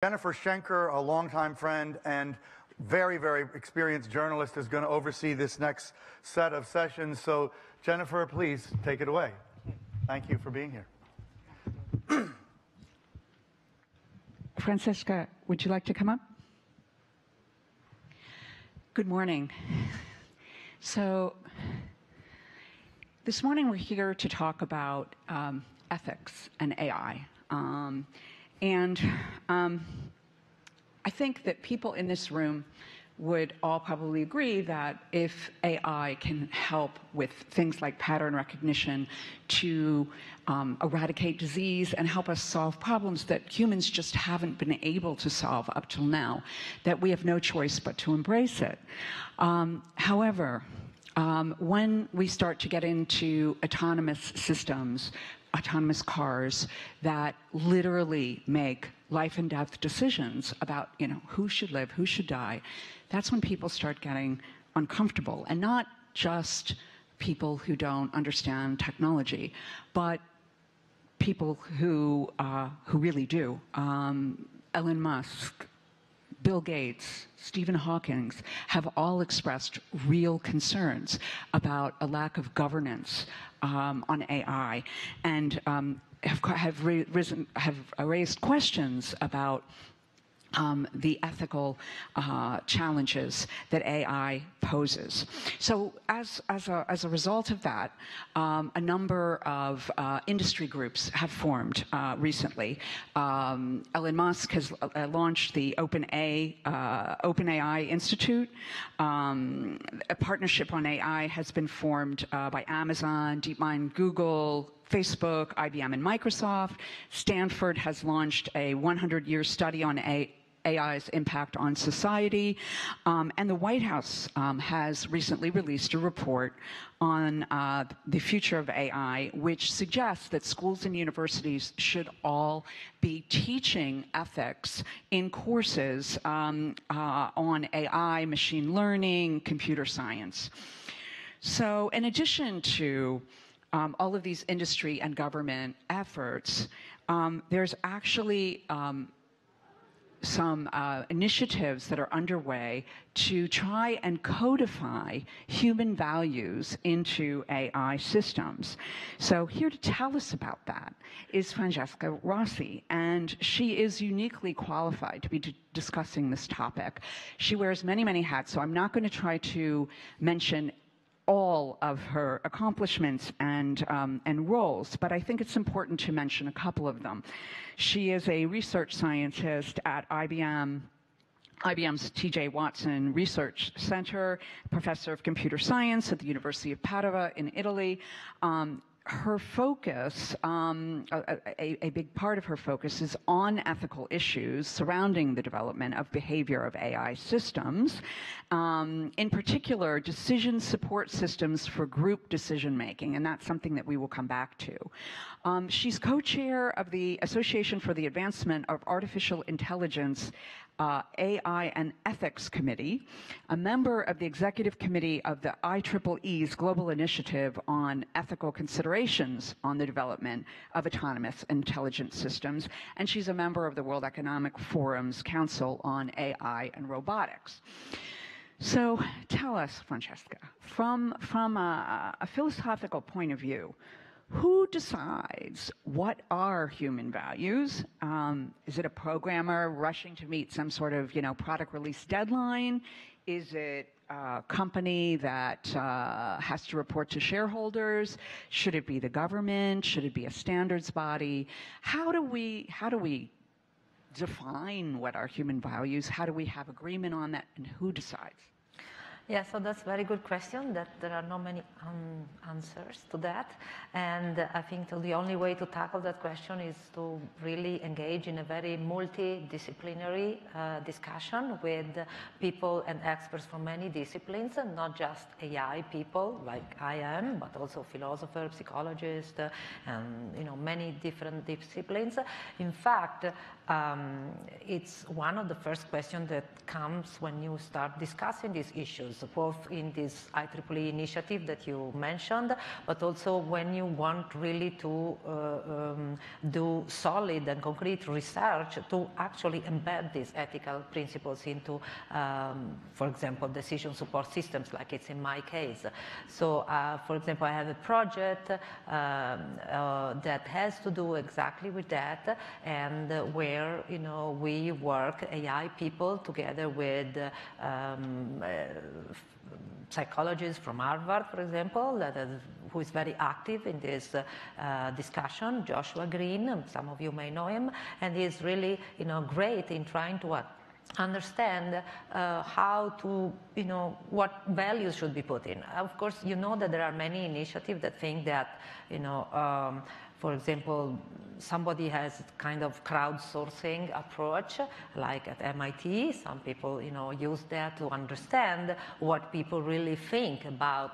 Jennifer Schenker, a longtime friend and very, very experienced journalist, is going to oversee this next set of sessions. So, Jennifer, please take it away. Thank you for being here. Francesca, would you like to come up? Good morning. So, this morning we're here to talk about ethics and AI. I think that people in this room would all probably agree that if AI can help with things like pattern recognition to eradicate disease and help us solve problems that humans just haven't been able to solve up till now, that we have no choice but to embrace it. However, when we start to get into autonomous systems, autonomous cars that literally make life and death decisions about, who should live, who should die, that's when people start getting uncomfortable. And not just people who don't understand technology, but people who really do. Elon Musk, Bill Gates, Stephen Hawking have all expressed real concerns about a lack of governance on AI, and have raised questions about the ethical challenges that AI poses. So as a result of that, a number of industry groups have formed recently. Elon Musk has launched the OpenAI Institute. A partnership on AI has been formed by Amazon, DeepMind, Google, Facebook, IBM, and Microsoft. Stanford has launched a 100-year study on AI's impact on society. And the White House has recently released a report on the future of AI, which suggests that schools and universities should all be teaching ethics in courses on AI, machine learning, computer science. So in addition to all of these industry and government efforts, there's actually some initiatives that are underway to try and codify human values into AI systems. So here to tell us about that is Francesca Rossi, and she is uniquely qualified to be discussing this topic. She wears many, many hats, so I'm not going to try to mention all of her accomplishments and roles, but I think it's important to mention a couple of them. She is a research scientist at IBM's T.J. Watson Research Center, professor of computer science at the University of Padua in Italy. Her focus, a big part of her focus, is on ethical issues surrounding the development of behavior of AI systems, in particular decision support systems for group decision making, and that's something that we will come back to. She's co-chair of the Association for the Advancement of Artificial Intelligence AI and Ethics Committee, a member of the Executive Committee of the IEEE's Global Initiative on Ethical Considerations on the Development of Autonomous Intelligent Systems, and she's a member of the World Economic Forum's Council on AI and Robotics. So tell us, Francesca, from a philosophical point of view, who decides what are human values? Is it a programmer rushing to meet some sort of, product release deadline? Is it a company that has to report to shareholders? Should it be the government? Should it be a standards body? How do we define what are human values? How do we have agreement on that, and who decides? Yeah, so that's a very good question. That there are not many answers to that, and I think the only way to tackle that question is to really engage in a very multidisciplinary discussion with people and experts from many disciplines, and not just AI people like I am, but also philosophers, psychologists, and many different disciplines. In fact, it's one of the first questions that comes when you start discussing these issues, both in this IEEE initiative that you mentioned, but also when you want really to do solid and concrete research to actually embed these ethical principles into, for example, decision support systems, like it's in my case. So, for example, I have a project that has to do exactly with that, and where we work, AI people, together with psychologists from Harvard, for example, who is very active in this discussion, Joshua Green, some of you may know him, and he's really great in trying to understand how to, what values should be put in. Of course, you know that there are many initiatives that think that, for example, somebody has kind of crowdsourcing approach, like at MIT. Some people, use that to understand what people really think about,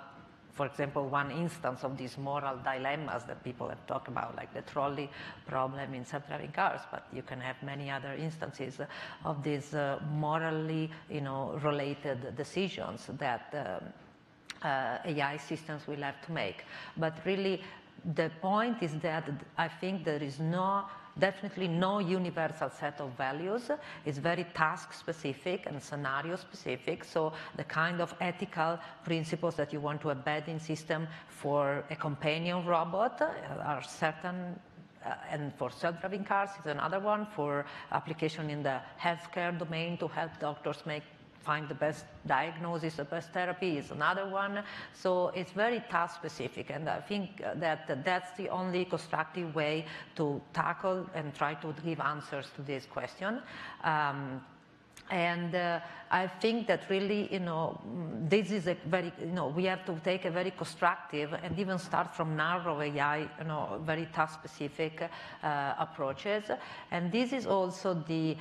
for example, one instance of these moral dilemmas that people have talked about, like the trolley problem in self-driving cars, but you can have many other instances of these morally, related decisions that AI systems will have to make. But really, the point is that I think there is definitely no universal set of values. It's very task-specific and scenario-specific. So the kind of ethical principles that you want to embed in system for a companion robot are certain. And for self-driving cars is another one. For application in the healthcare domain to help doctors find the best diagnosis, the best therapy is another one. So it's very task specific, and I think that that's the only constructive way to tackle and try to give answers to this question. And I think that really, this is a very, we have to take a very constructive and even start from narrow AI, very task-specific approaches. And this is also the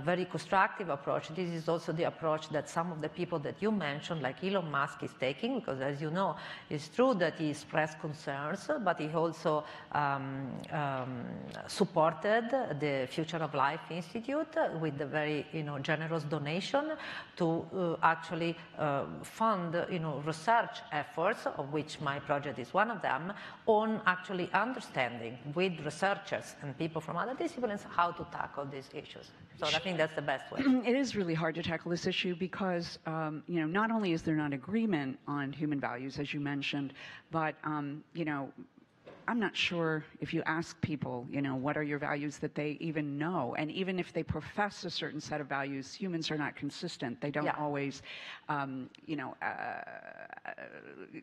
very constructive approach. This is also the approach that some of the people that you mentioned, like Elon Musk, is taking, because as you know, it's true that he expressed concerns, but he also supported the Future of Life Institute with the very, generous donation to actually fund research efforts, of which my project is one of them, on actually understanding with researchers and people from other disciplines how to tackle these issues. So I think that's the best way. It is really hard to tackle this issue because not only is there not agreement on human values, as you mentioned, but I'm not sure if you ask people, what are your values, that they even know. And even if they profess a certain set of values, humans are not consistent. They don't always,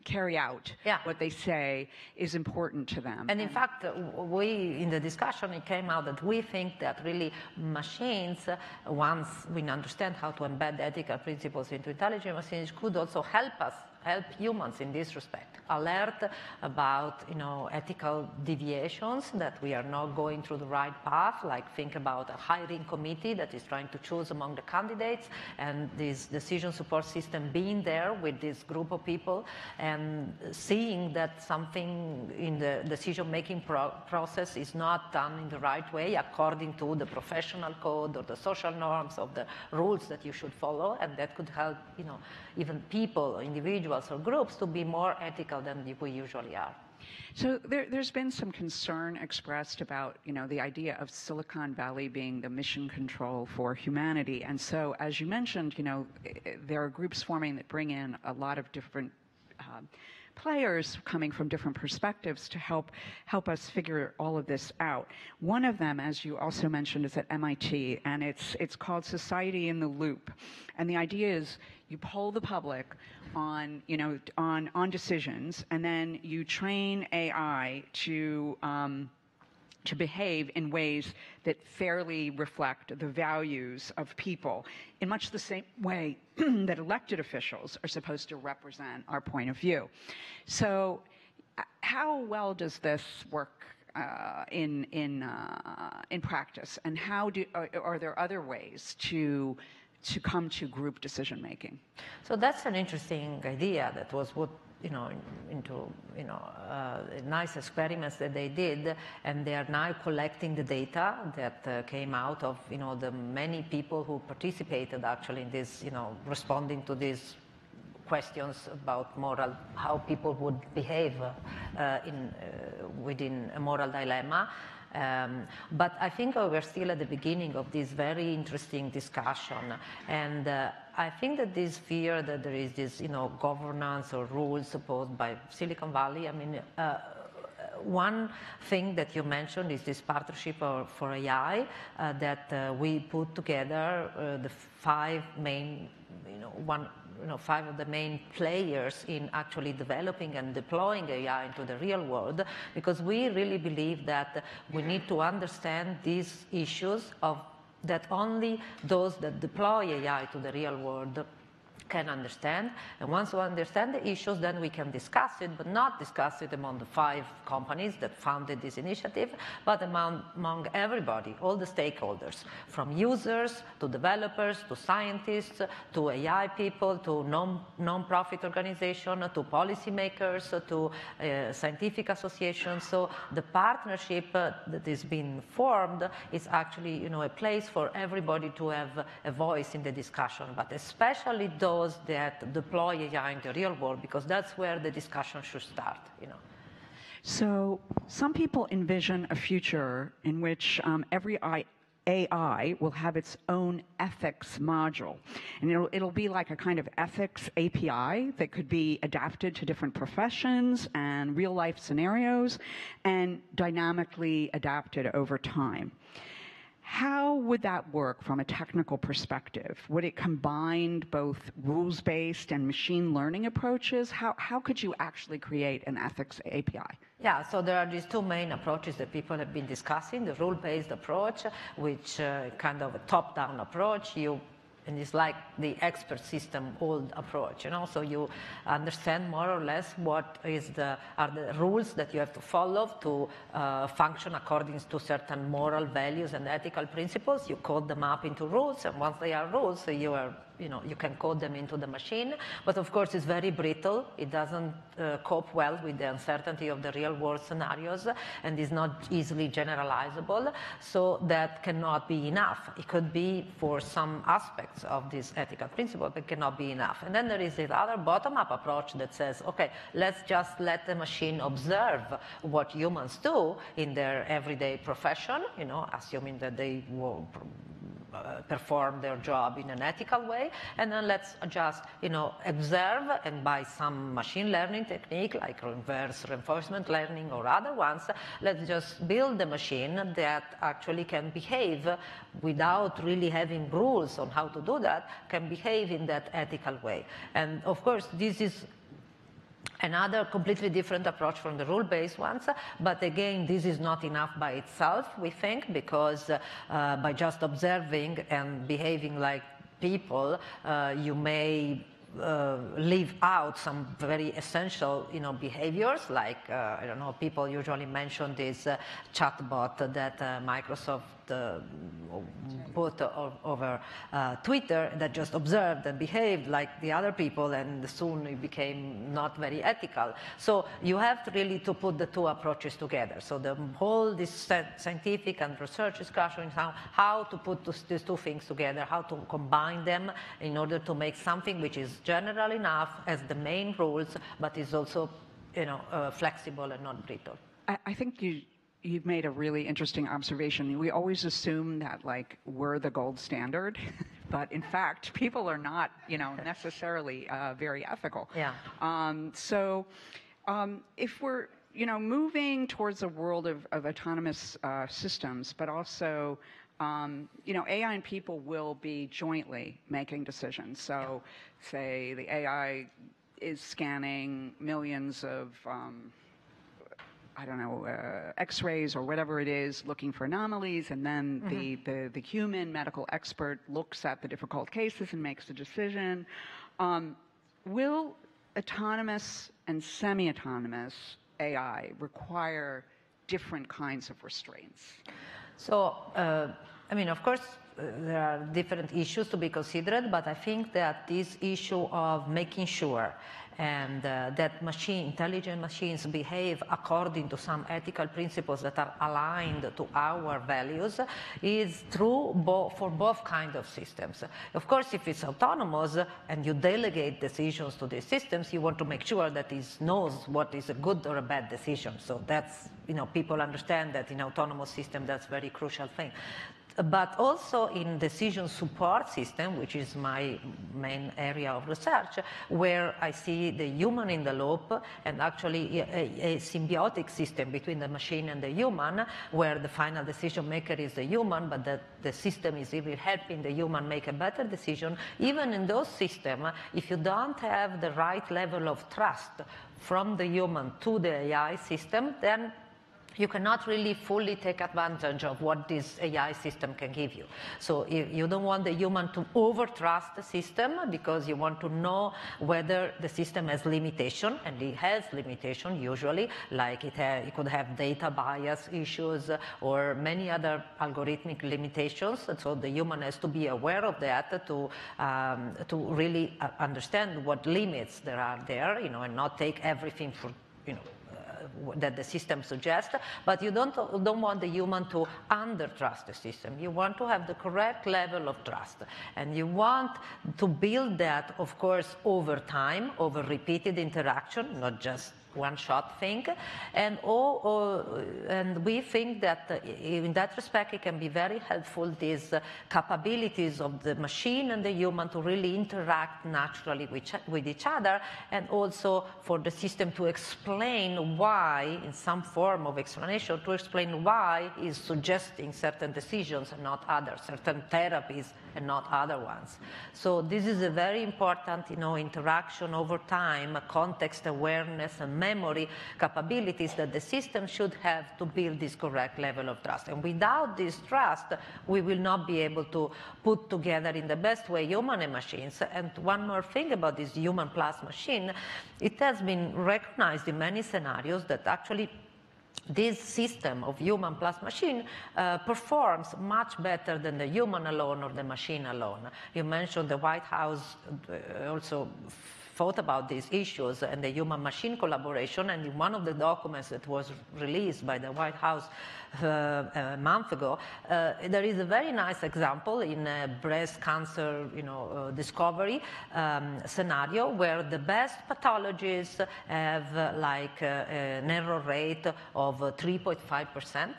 carry out what they say is important to them. And in fact, in the discussion, it came out that we think that really machines, once we understand how to embed ethical principles into intelligent machines, could also help humans in this respect, alert about ethical deviations, that we are not going through the right path, like think about a hiring committee that is trying to choose among the candidates, and this decision support system being there with this group of people and seeing that something in the decision-making process is not done in the right way according to the professional code or the social norms of the rules that you should follow, and that could help even people, individuals, or groups to be more ethical than we usually are. So there's been some concern expressed about, the idea of Silicon Valley being the mission control for humanity. And so, as you mentioned, there are groups forming that bring in a lot of different players coming from different perspectives to help us figure all of this out. One of them, as you also mentioned, is at MIT, and it's called Society in the Loop. And the idea is you poll the public on decisions, and then you train AI to behave in ways that fairly reflect the values of people in much the same way that elected officials are supposed to represent our point of view. So how well does this work in practice, and are there other ways to come to group decision making? So that's an interesting idea. That was what into nice experiments that they did, and they are now collecting the data that came out of the many people who participated actually in this, responding to these questions about moral, how people would behave within a moral dilemma. But I think we're still at the beginning of this very interesting discussion, and I think that this fear that there is this, governance or rules supposed by Silicon Valley. I mean, one thing that you mentioned is this partnership for AI that we put together the five main, five of the main players in actually developing and deploying AI into the real world, because we really believe that we need to understand these issues that only those that deploy AI to the real world can understand. And once we understand the issues, then we can discuss it, but not discuss it among the 5 companies that founded this initiative, but among everybody, all the stakeholders, from users to developers to scientists to AI people to non-profit organizations to policymakers to scientific associations. So the partnership that is being formed is actually a place for everybody to have a voice in the discussion, but especially those that deploy AI in the real world, because that's where the discussion should start. So some people envision a future in which every AI will have its own ethics module, and it'll be like a kind of ethics API that could be adapted to different professions and real-life scenarios and dynamically adapted over time. How would that work from a technical perspective? Would it combine both rules-based and machine learning approaches? How could you actually create an ethics API? Yeah, so there are these 2 main approaches that people have been discussing: the rule-based approach, which kind of a top-down approach. And it's like the expert system old approach, So you understand more or less what are the rules that you have to follow to function according to certain moral values and ethical principles. You code them up into rules, and once they are rules, so you can code them into the machine. But of course, it's very brittle. It doesn't cope well with the uncertainty of the real-world scenarios, and is not easily generalizable. So that cannot be enough. It could be for some aspects of this ethical principle, but cannot be enough. And then there is this other bottom-up approach that says, okay, let's just let the machine observe what humans do in their everyday profession, assuming that they will perform their job in an ethical way, and then let's just observe, and by some machine learning technique like reverse reinforcement learning or other ones, let's just build the machine that actually can behave without really having rules on how to do that, can behave in that ethical way. And of course, this is another completely different approach from the rule-based ones, but again, this is not enough by itself, we think, because by just observing and behaving like people, you may leave out some very essential, behaviors, like, I don't know, people usually mention this chatbot that Microsoft put over Twitter that just observed and behaved like the other people, and soon it became not very ethical. So you have to really put the 2 approaches together. So the whole this scientific and research discussion is how to put these 2 things together, how to combine them in order to make something which is general enough as the main rules, but is also flexible and not brittle. I think you've made a really interesting observation. We always assume that we're the gold standard, but in fact, people are not, necessarily very ethical. Yeah. So if we're, moving towards a world of autonomous systems, but also, AI and people will be jointly making decisions. So, say the AI is scanning millions of X-rays or whatever it is, looking for anomalies, and then the human medical expert looks at the difficult cases and makes a decision. Will autonomous and semi-autonomous AI require different kinds of restraints? So, of course, there are different issues to be considered, but I think that this issue of making sure and that intelligent machines behave according to some ethical principles that are aligned to our values is true for both kinds of systems. Of course, if it's autonomous and you delegate decisions to these systems, you want to make sure that it knows what is a good or a bad decision. So that's, people understand that in autonomous system, that's a very crucial thing. But also in decision support system, which is my main area of research, where I see the human in the loop and actually a symbiotic system between the machine and the human, where the final decision maker is the human, but the system is even helping the human make a better decision. Even in those systems, if you don't have the right level of trust from the human to the AI system, then you cannot really fully take advantage of what this AI system can give you. So you don't want the human to over-trust the system because you want to know whether the system has limitation, and it has limitation usually, like it could have data bias issues or many other algorithmic limitations. And so the human has to be aware of that to really understand what limits there are there, and not take everything for, that the system suggests, but you don't want the human to under-trust the system. You want to have the correct level of trust. And you want to build that, of course, over time, over repeated interaction, not just one-shot thing. And we think that in that respect, it can be very helpful, these capabilities of the machine and the human to really interact naturally with each other, and also for the system to explain why, in some form of explanation, to explain why is suggesting certain decisions and not others, certain therapies and not other ones. So this is a very important, interaction over time, context awareness and memory capabilities that the system should have to build this correct level of trust. And without this trust, we will not be able to put together in the best way human and machines. And one more thing about this human plus machine, it has been recognized in many scenarios that actually this system of human plus machine performs much better than the human alone or the machine alone. You mentioned the White House also thought about these issues and the human-machine collaboration, and in one of the documents that was released by the White House a month ago, there is a very nice example in a breast cancer discovery scenario where the best pathologists have an error rate of 3.5%.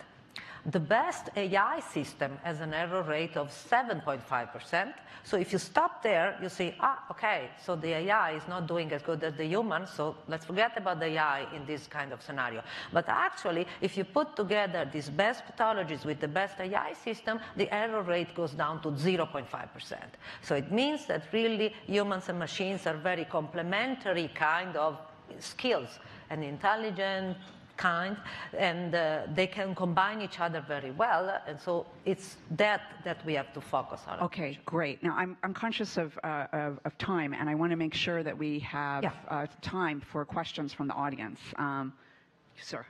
The best AI system has an error rate of 7.5%. So if you stop there, you see, okay, so the AI is not doing as good as the human, so let's forget about the AI in this kind of scenario. But actually, if you put together these best pathologies with the best AI system, the error rate goes down to 0.5%. So it means that really humans and machines are very complementary kind of skills, and intelligent kind, and they can combine each other very well, and so it's that we have to focus on. Okay, great. Now I'm conscious of time, and I want to make sure that we have time for questions from the audience. Sir.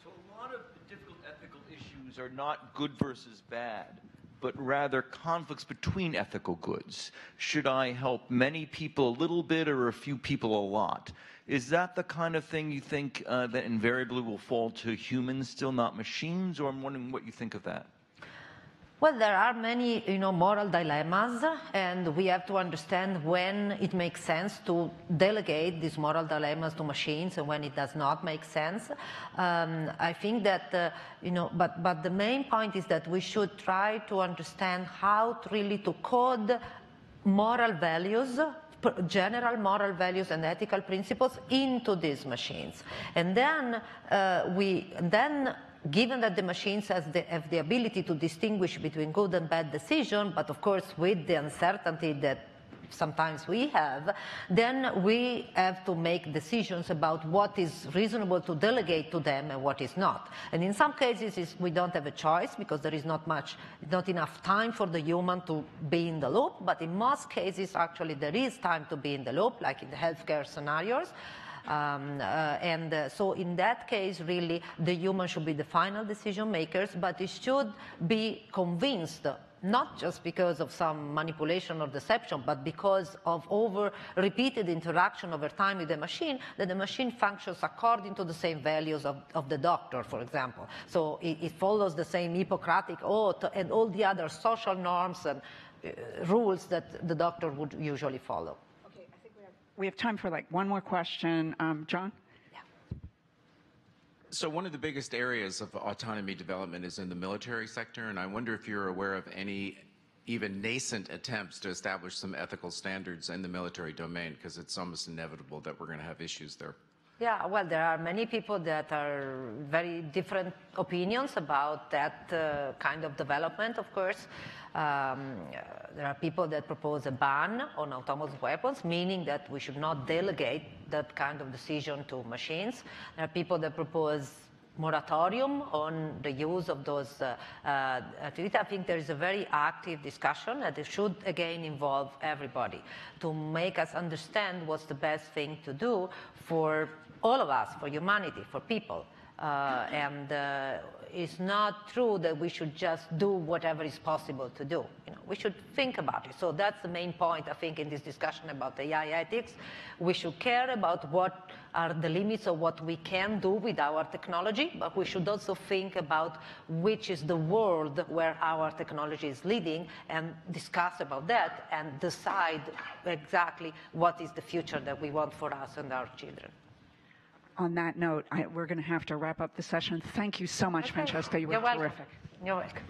So a lot of the difficult ethical issues are not good versus bad, but rather conflicts between ethical goods. Should I help many people a little bit or a few people a lot? Is that the kind of thing you think that invariably will fall to humans still, not machines? Or I'm wondering what you think of that. Well, there are many, moral dilemmas, and we have to understand when it makes sense to delegate these moral dilemmas to machines and when it does not make sense. I think that, but the main point is that we should try to understand how to code moral values, general moral values and ethical principles into these machines. And then given that the machines have the ability to distinguish between good and bad decision, but of course with the uncertainty that sometimes we have, then we have to make decisions about what is reasonable to delegate to them and what is not. And in some cases, we don't have a choice because there is not enough time for the human to be in the loop. But in most cases, actually, there is time to be in the loop, like in the healthcare scenarios. So in that case, really, the human should be the final decision makers, but it should be convinced not just because of some manipulation or deception, but because of repeated interaction over time with the machine, that the machine functions according to the same values of the doctor, for example. So it follows the same Hippocratic oath and all the other social norms and rules that the doctor would usually follow. Okay, I think we have time for like one more question. John? So one of the biggest areas of autonomy development is in the military sector, and I wonder if you're aware of any even nascent attempts to establish some ethical standards in the military domain, because it's almost inevitable that we're going to have issues there. Yeah, well, there are many people that are very different opinions about that kind of development, of course. There are people that propose a ban on autonomous weapons, meaning that we should not delegate that kind of decision to machines. There are people that propose moratorium on the use of those activities. I think there is a very active discussion that it should again involve everybody to make us understand what's the best thing to do for all of us, for humanity, for people. It's not true that we should just do whatever is possible to do. We should think about it. So that's the main point, I think, in this discussion about AI ethics. We should care about what are the limits of what we can do with our technology, but we should also think about which is the world where our technology is leading and discuss about that and decide exactly what is the future that we want for us and our children. On that note, we're going to have to wrap up the session. Thank you so much, Francesca. You were terrific. You're welcome.